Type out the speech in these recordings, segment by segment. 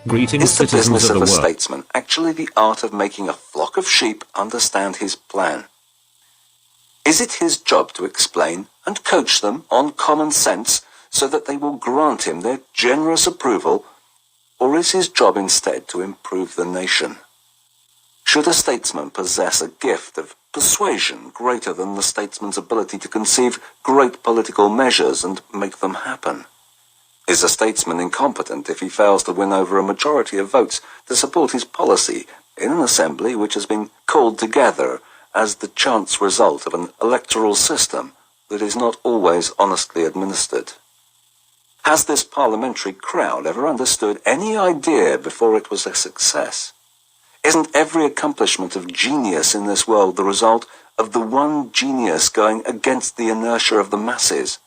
Greetings, Is the citizens business of of the a world. statesman actually the art of making a flock of sheep understand his plan? Is it his job to explain and coach them on common sense so that they will grant him their generous approval, or is his job instead to improve the nation? Should a statesman possess a gift of persuasion greater than the statesman's ability to conceive great political measures and make them happen? Is a statesman incompetent if he fails to win over a majority of votes to support his policy in an assembly which has been called together as the chance result of an electoral system that is not always honestly administered? Has this parliamentary crowd ever understood any idea before it was a success? Isn't every accomplishment of genius in this world the result of the one genius going against the inertia of the masses?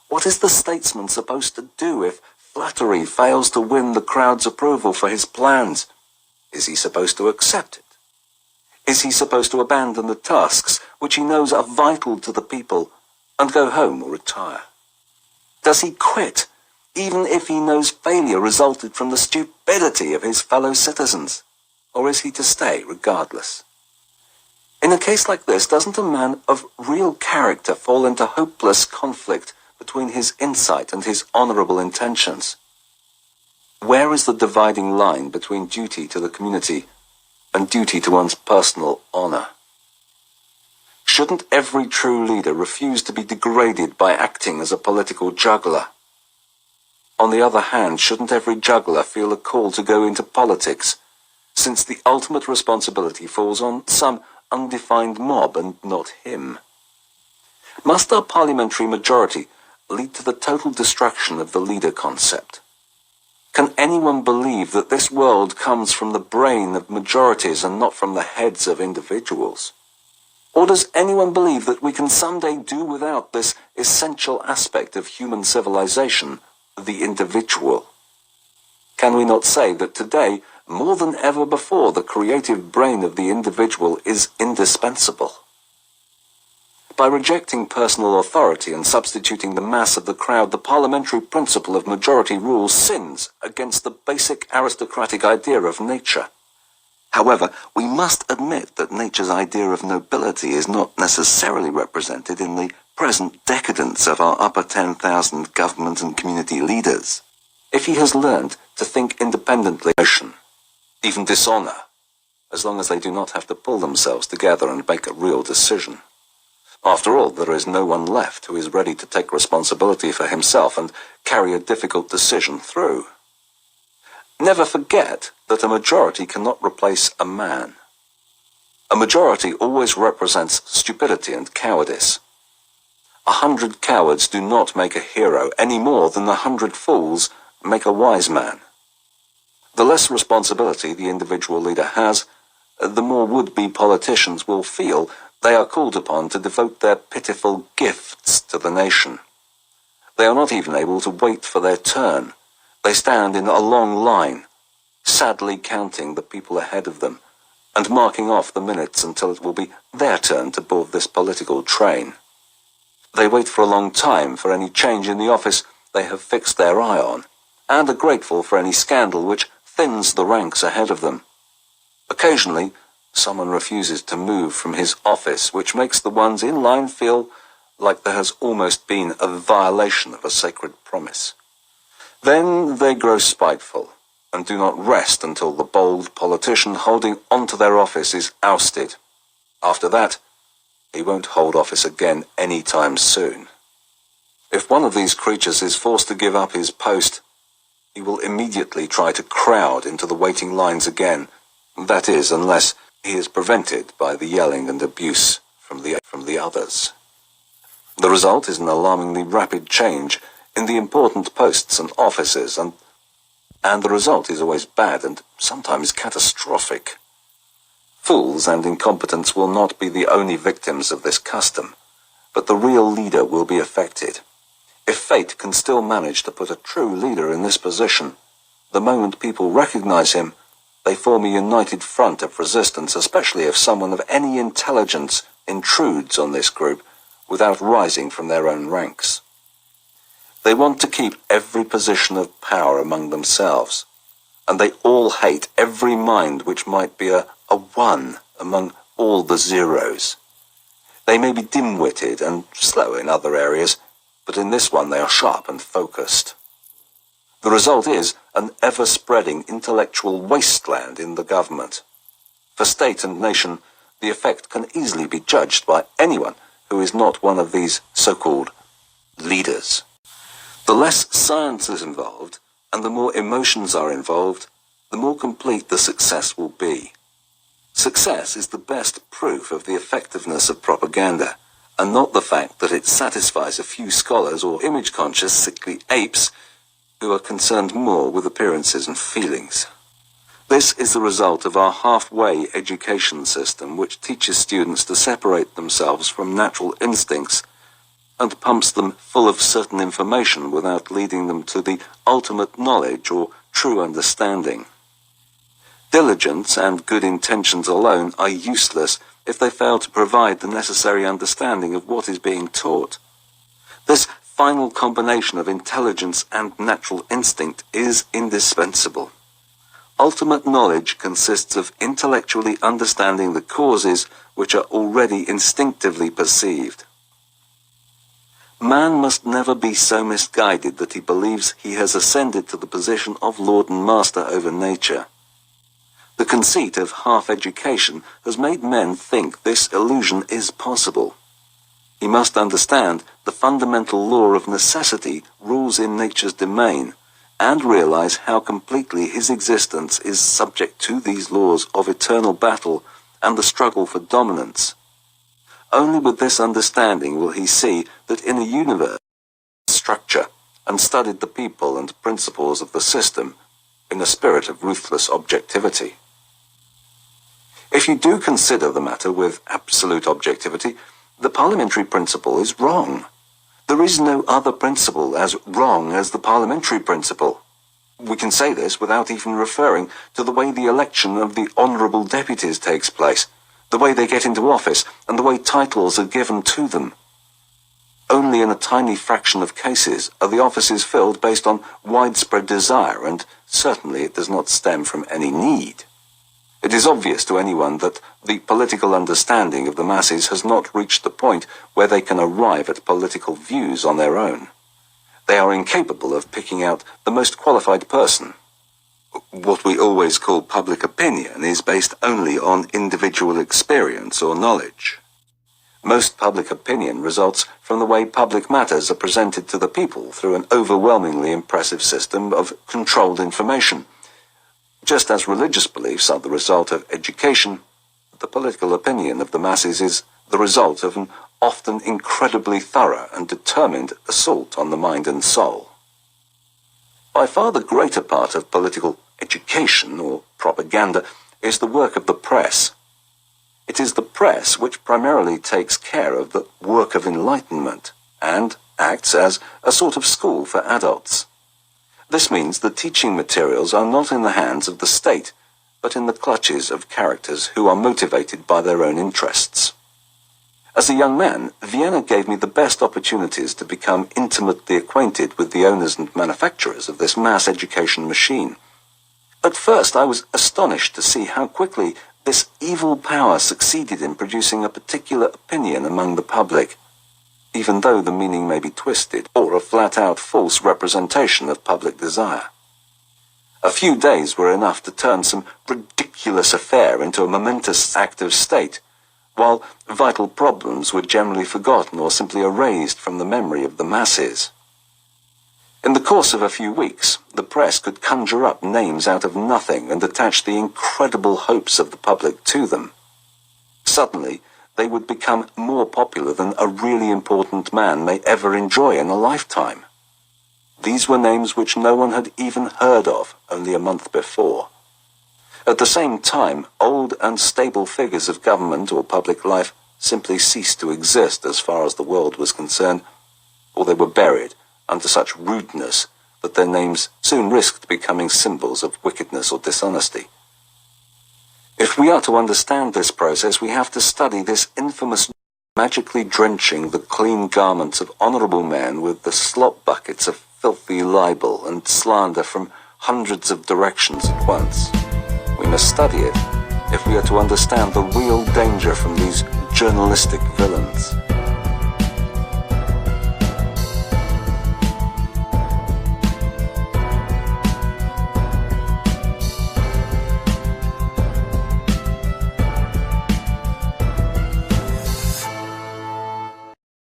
What is the statesman supposed to do if flattery fails to win the crowd's approval for his plans? Is he supposed to accept it? Is he supposed to abandon the tasks which he knows are vital to the people and go home or retire? Does he quit, even if he knows failure resulted from the stupidity of his fellow citizens? Or is he to stay regardless? In a case like this, doesn't a man of real character fall into hopeless conflict between his insight and his honourable intentions? Where is the dividing line between duty to the community and duty to one's personal honour? Shouldn't every true leader refuse to be degraded by acting as a political juggler? On the other hand, shouldn't every juggler feel a call to go into politics, since the ultimate responsibility falls on some undefined mob and not him? Must our parliamentary majority lead to the total destruction of the leader concept? Can anyone believe that this world comes from the brain of majorities and not from the heads of individuals? Or does anyone believe that we can someday do without this essential aspect of human civilization, the individual? Can we not say that today, more than ever before, the creative brain of the individual is indispensable? By rejecting personal authority and substituting the mass of the crowd, the parliamentary principle of majority rule sins against the basic aristocratic idea of nature. However, we must admit that nature's idea of nobility is not necessarily represented in the present decadence of our upper 10,000 government and community leaders. If he has learned to think independently, even dishonour, as long as they do not have to pull themselves together and make a real decision. After all, there is no one left who is ready to take responsibility for himself and carry a difficult decision through. Never forget that a majority cannot replace a man. A majority always represents stupidity and cowardice. 100 cowards do not make a hero any more than 100 fools make a wise man. The less responsibility the individual leader has, the more would-be politicians will feel they are called upon to devote their pitiful gifts to the nation. They are not even able to wait for their turn. They stand in a long line, sadly counting the people ahead of them, and marking off the minutes until it will be their turn to board this political train. They wait for a long time for any change in the office they have fixed their eye on, and are grateful for any scandal which thins the ranks ahead of them. Occasionally, someone refuses to move from his office, which makes the ones in line feel like there has almost been a violation of a sacred promise. Then they grow spiteful and do not rest until the bold politician holding onto their office is ousted. After that, he won't hold office again any time soon. If one of these creatures is forced to give up his post, he will immediately try to crowd into the waiting lines again. That is, unless he is prevented by the yelling and abuse from the others. The result is an alarmingly rapid change in the important posts and offices, and the result is always bad and sometimes catastrophic. Fools and incompetents will not be the only victims of this custom, but the real leader will be affected. If fate can still manage to put a true leader in this position, the moment people recognize him, they form a united front of resistance, especially if someone of any intelligence intrudes on this group without rising from their own ranks. They want to keep every position of power among themselves. and they all hate every mind which might be a one among all the zeros. They may be dim-witted and slow in other areas, but in this one they are sharp and focused. The result is an ever-spreading intellectual wasteland in the government. For state and nation, the effect can easily be judged by anyone who is not one of these so-called leaders. The less science is involved, and the more emotions are involved, the more complete the success will be. Success is the best proof of the effectiveness of propaganda, and not the fact that it satisfies a few scholars or image-conscious sickly apes who are concerned more with appearances and feelings. This is the result of our halfway education system, which teaches students to separate themselves from natural instincts and pumps them full of certain information without leading them to the ultimate knowledge or true understanding. Diligence and good intentions alone are useless if they fail to provide the necessary understanding of what is being taught. This final combination of intelligence and natural instinct is indispensable. Ultimate knowledge consists of intellectually understanding the causes which are already instinctively perceived. Man must never be so misguided that he believes he has ascended to the position of lord and master over nature. The conceit of half-education has made men think this illusion is possible. He must understand the fundamental law of necessity rules in nature's domain, and realize how completely his existence is subject to these laws of eternal battle and the struggle for dominance. Only with this understanding will he see that in a universe structure and studied the people and principles of the system in a spirit of ruthless objectivity. If you do consider the matter with absolute objectivity, the parliamentary principle is wrong. There is no other principle as wrong as the parliamentary principle. We can say this without even referring to the way the election of the honourable deputies takes place, the way they get into office, and the way titles are given to them. Only in a tiny fraction of cases are the offices filled based on widespread desire, and certainly it does not stem from any need. It is obvious to anyone that the political understanding of the masses has not reached the point where they can arrive at political views on their own. They are incapable of picking out the most qualified person. What we always call public opinion is based only on individual experience or knowledge. Most public opinion results from the way public matters are presented to the people through an overwhelmingly impressive system of controlled information. Just as religious beliefs are the result of education, the political opinion of the masses is the result of an often incredibly thorough and determined assault on the mind and soul. By far the greater part of political education, or propaganda, is the work of the press. It is the press which primarily takes care of the work of enlightenment, and acts as a sort of school for adults. This means the teaching materials are not in the hands of the state, but in the clutches of characters who are motivated by their own interests. As a young man, Vienna gave me the best opportunities to become intimately acquainted with the owners and manufacturers of this mass education machine. At first I was astonished to see how quickly this evil power succeeded in producing a particular opinion among the public, even though the meaning may be twisted or a flat-out false representation of public desire. A few days were enough to turn some ridiculous affair into a momentous act of state, while vital problems were generally forgotten or simply erased from the memory of the masses. In the course of a few weeks, the press could conjure up names out of nothing and attach the incredible hopes of the public to them. Suddenly, they would become more popular than a really important man may ever enjoy in a lifetime. These were names which no one had even heard of only a month before. At the same time, old and stable figures of government or public life simply ceased to exist as far as the world was concerned, or they were buried under such rudeness that their names soon risked becoming symbols of wickedness or dishonesty. If we are to understand this process, we have to study this infamous magically drenching the clean garments of honourable men with the slop buckets of filthy libel and slander from hundreds of directions at once. We must study it if we are to understand the real danger from these journalistic villains.